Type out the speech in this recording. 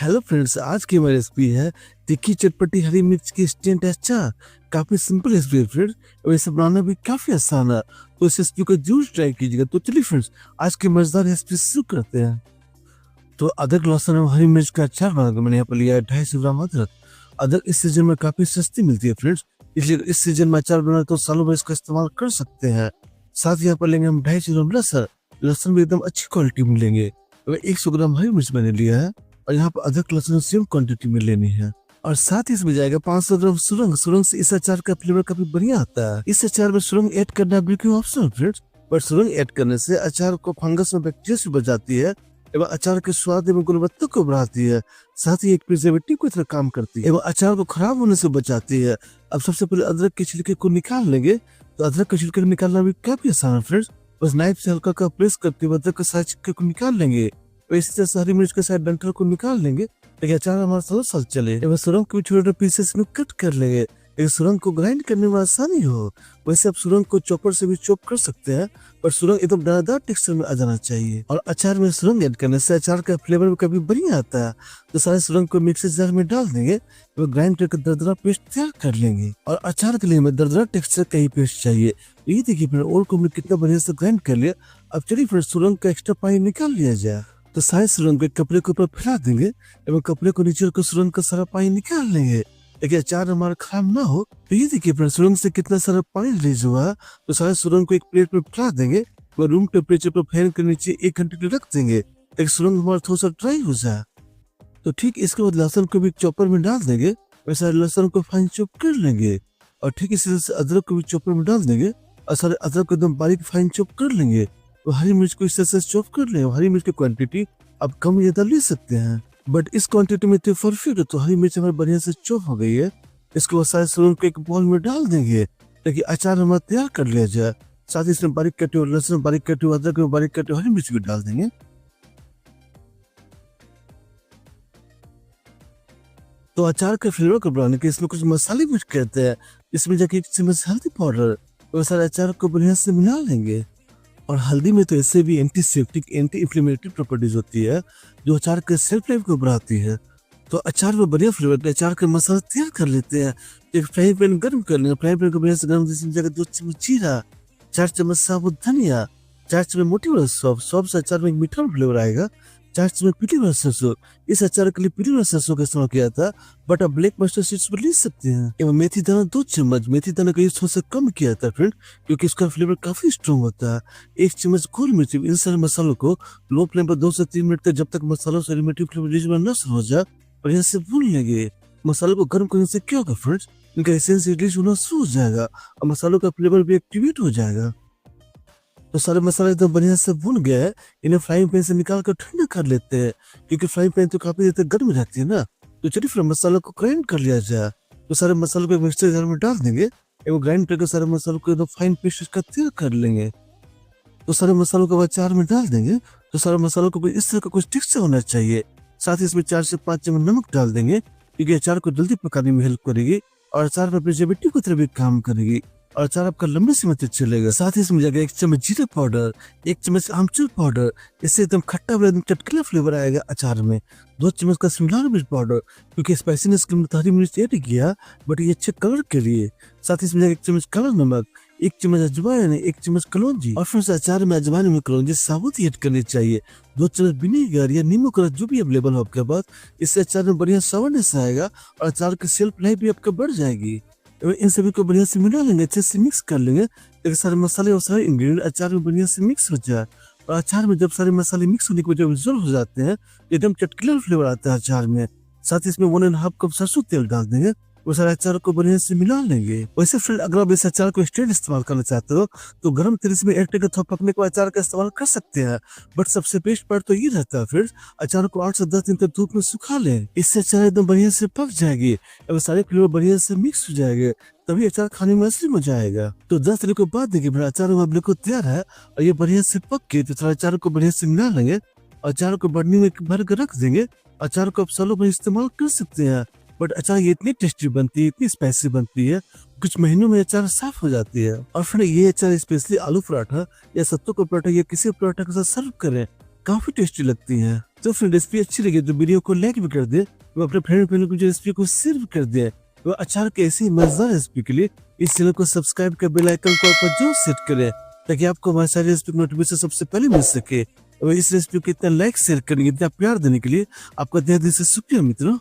Hello friends, आज की हमारी रेसिपी है तीखी चटपटी हरी मिर्च की इंस्टेंट अचार। काफी सिंपल रेसिपी है फ्रेंड्स, और इसे बनाना भी काफी आसान है। तो इस रेसिपी को जरूर ट्राई कीजिएगा। तो चलिए फ्रेंड्स, आज की मजेदार रेसिपी शुरू करते हैं। तो अदरक लहसुन और हरी मिर्च का अचार बनाकर मैंने यहाँ पर लिया है 250 ग्राम अदरक। अदरक इस सीजन में काफी सस्ती मिलती है फ्रेंड्स, इसलिए इस सीजन में अचार बनाए तो सालों भर इसका इस्तेमाल कर सकते हैं। साथ ही यहाँ पर लेंगे हम 250 ग्राम लहसुन। लहसुन भी एकदम अच्छी क्वालिटी में लेंगे। 100 ग्राम हरी मिर्च मैंने लिया है, और यहाँ पर अदरक लहसुन सेम क्वांटिटी में लेनी है। और साथ ही इसमें जाएगा 500 ग्राम सुरंग। सुरंग से इस अचार का फ्लेवर काफी बढ़िया आता है। इस अचार में सुरंग ऐड करना बिल्कुल ऑप्शनल फ्रेंड्स, पर सुरंग ऐड करने से अचार को फंगस और बैक्टीरिया से बचाती है एवं अचार के स्वाद एवं गुणवत्ता को बढ़ाती है। साथ ही एक प्रिजर्वेटिव की तरह काम करती है एवं अचार को खराब होने से बचाती है। अब सबसे पहले अदरक के छिलके को निकाल लेंगे। तो अदरक के छिलके निकालना भी काफी आसान है फ्रेंड्स, बस नाइफ से हल्का का प्रेस करके अदरक के सारे छिलके को निकाल लेंगे। इसी तरह से हरी मिर्च के साथ डंठल को निकाल लेंगे ताकि अचार हमारा सालों साल चले। एवं सुरंग को भी छोटे पीसेस में कट कर लेंगे ताकि सुरंग को ग्राइंड करने में आसानी हो। वैसे आप सुरंग को चॉपर से भी चॉप कर सकते हैं, पर सुरंग एकदम दानेदार टेक्सचर में आ जाना चाहिए। और अचार में सुरंग ऐड करने से अचार का फ्लेवर भी काफी बढ़िया आता है। तो सारे सुरंग को मिक्सर जार में डाल देंगे, वो ग्राइंड करके दरदरा पेस्ट तैयार कर लेंगे। और अचार के लिए हमें दरदरा टेक्सचर का ही पेस्ट चाहिए। ये देखिए फिर और को हमने कितना बढ़िया से ग्राइंड कर लिया। अब चलिए फिर सुरंग का एक्स्ट्रा पानी निकाल लिया जाए। तो सारे सुरंग को कपड़े के ऊपर फैला देंगे एवं कपड़े को नीचे रखकर सुरंग का सारा पानी निकाल लेंगे ताकि अचार हमारा खराब ना हो। तो ये देखिए फ्रेंड्स, सुरंग से कितना सारा पानी रिलीज हुआ। तो सारे सुरंग को एक प्लेट में फैला देंगे और रूम टेम्परेचर पर फैन के नीचे 1 घंटे के लिए रख देंगे ताकि सुरंग हमारा थोड़ा सा ड्राई हो जाए। तो ठीक इसके बाद लहसुन को भी चॉपर में डाल देंगे, वैसे लहसुन को फाइन चॉप कर लेंगे। और ठीक इसी तरह से अदरक को भी चॉपर में डाल देंगे और सारे अदरक को एकदम बारीक फाइन चॉप कर लेंगे। तो हरी मिर्च को इस तरह से चॉप कर लेंगे। हरी मिर्च की क्वांटिटी आप कम या ज्यादा ले सकते हैं, बट इस क्वांटिटी में तो परफेक्ट है। तो हरी मिर्च हमारी बढ़िया से चॉप हो गई है। इसको बाद सारे सुरंग को एक बाउल में डाल देंगे ताकि अचार हमारा तैयार कर लिया जाए। साथ ही इसमें बारीक कटे हुए लहसुन, बारीक कटे हुए अदरक, बारीक कटे हुए हरी मिर्च भी डाल देंगे। तो अचार के फ्लेवर को बढ़ाने के इसमें कुछ मसाले भी कहते हैं। इसमें जाके 1 चम्मच हल्दी पाउडर, वो सारे अचार को बढ़िया से मिला लेंगे। और हल्दी में तो ऐसे भी एंटीसेप्टिक, एंटी इंफ्लेमेटरी प्रॉपर्टीज होती है जो अचार के शेल्फ लाइफ को बढ़ाती है। तो अचार में बढ़िया फ्लेवर के अचार का मसाला तैयार कर लेते हैं। एक फ्राई पैन गर्म कर लेंगे। फ्राई पैन को बढ़िया से गर्म, जिसमें जाकर 2 चम्मच जीरा, 4 चम्मच साबुत धनिया, 4 चम्मच मोटी वाला सौंफ से अचार में एक मीठा फ्लेवर आएगा। 4 चम्मच पीली वाला सरसों। इस अचार के लिए पीली वाला सरसों का इस्तेमाल किया था, बट आप ब्लैक मस्टर्ड सीड्स पर ले सकते हैं। एवं मेथी दाना 2 चम्मच। मेथी दाना का यूज थोड़ा सा कम किया था फ्रेंड, क्योंकि इसका फ्लेवर काफी स्ट्रॉन्ग होता है। 1 चम्मच गोल मिर्च। इन सारे मसालों को लो फ्लेम पर 2 से 3 मिनट तक, जब तक मसालों से एरोमेटिक फ्लेवर रिलीज न हो जाए, बढ़िया से भून लेंगे। मसालों को गर्म करने से क्या होगा फ्रेंड्स, इनका एसेंस रिलीज होना शुरू हो जाएगा और मसालों का फ्लेवर भी एक्टिवेट हो जाएगा। तो सारे मसाले एकदम बढ़िया से भून गए हैं। इन्हें फ्राइंग पैन से निकाल कर ठंडा कर लेते हैं, क्योंकि फ्राइंग पैन तो काफी देर तक गर्म रहती है ना। तो चलिए फिर मसालों को ग्राइंड कर लिया जाए। तो सारे मसालों को मिक्सर जार में डाल देंगे एवं ग्राइंड करके सारे मसालों को एकदम फाइन पेस्ट का तैयार कर लेंगे। तो सारे मसालों को अचार में डाल देंगे। तो सारे मसालों को इस तरह का कुछ टेक्सचर होना चाहिए। साथ ही इसमें 4 से 5 चम्मच नमक डाल देंगे, क्योंकि अचार को जल्दी पकाने में हेल्प करेगी और अचार में प्रिजर्वेटिव की तरह भी काम करेगी और अचार आपका लंबे समय तक चलेगा। साथ ही इसमें जाएगा 1 चम्मच जीरा पाउडर, 1 चम्मच आमचूर पाउडर। इससे एकदम खट्टा हुआ चटकीला फ्लेवर आएगा अचार में। 2 चम्मच का शिमला मिर्च पाउडर, क्योंकि स्पाइसीनेस के लिए हरी मिर्च ऐड किया, बट ये अच्छे कलर के लिए। साथ ही इसमें जाएगा 1 चम्मच काला नमक, 1 चम्मच अजवाइन, 1 चम्मच कलौंजी। और फिर अचार में अजवाइन में कलौंजी साबुत ऐड करनी चाहिए। 2 चम्मच विनेगर या नींबू का रस, जो भी अवेलेबल हो आपके पास। इससे अचार में बढ़िया सॉफ्टनेस आएगा और अचार की शेल्फ लाइफ भी आपका बढ़ जाएगी। इन सभी को बढ़िया से मिला लेंगे, अच्छे से मिक्स कर लेंगे ताकि सारे मसाले और सारे इंग्रेडिएंट अचार में बढ़िया से मिक्स हो जाए। और अचार में जब सारे मसाले मिक्स होने के बाद जब हो जाते हैं, एकदम चटकीला फ्लेवर आता है अचार में। साथ ही इसमें 1.5 कप सरसों तेल डाल देंगे। वो सारे अचार को बढ़िया से मिला लेंगे। वैसे फ्रेंड, अगर आप इस अचार को स्ट्रेट इस्तेमाल करना चाहते हो तो गर्म तेल में ऐड करके थोड़ा पकने को अचार का इस्तेमाल कर सकते हैं, बट सबसे बेस्ट पार्ट तो ये रहता है फ्रेंड्स, अचार को 8 से 10 दिन तक धूप में सुखा लें। इससे अचार एकदम बढ़िया से पक जाएगी और सारे फ्लेवर बढ़िया से मिक्स हो जाएंगे, तभी अचार खाने में असली मजा आएगा। तो 10 दिन के बाद देखिए मेरा अचार बिल्कुल तैयार है और ये बढ़िया से पक के। तो थोड़ा अचार को बढ़िया से मिला लेंगे, अचार को बर्नी में भर कर रख देंगे। अचार को आप सालों भर इस्तेमाल कर सकते हैं, बट अचार ये इतनी टेस्टी बनती है, इतनी स्पाइसी बनती है, कुछ महीनों में अचार साफ हो जाती है। और फिर ये अचार स्पेशली आलू पराठा या सत्तू का पराठा या किसी पराठा के साथ सर्व करें काफी टेस्टी लगती हैं। तो फ्रेंड रेसिपी अच्छी लगी तो वीडियो को लाइक भी कर दे, वो अपने फ्रेंड को जो रेसिपी को शेयर भी कर दे। वो अचार के ऐसी मजेदार रेसिपी के लिए इस चैनल को सब्सक्राइब कर बेल आइकन को पर जो सेट करे, ताकि आपको हमारी सारी रेसिपी नोटिफिकेशन सबसे पहले मिल सके। और इस रेसिपी को इतना लाइक शेयर करने, इतना प्यार देने के लिए आपका दिल से शुक्रिया मित्रों।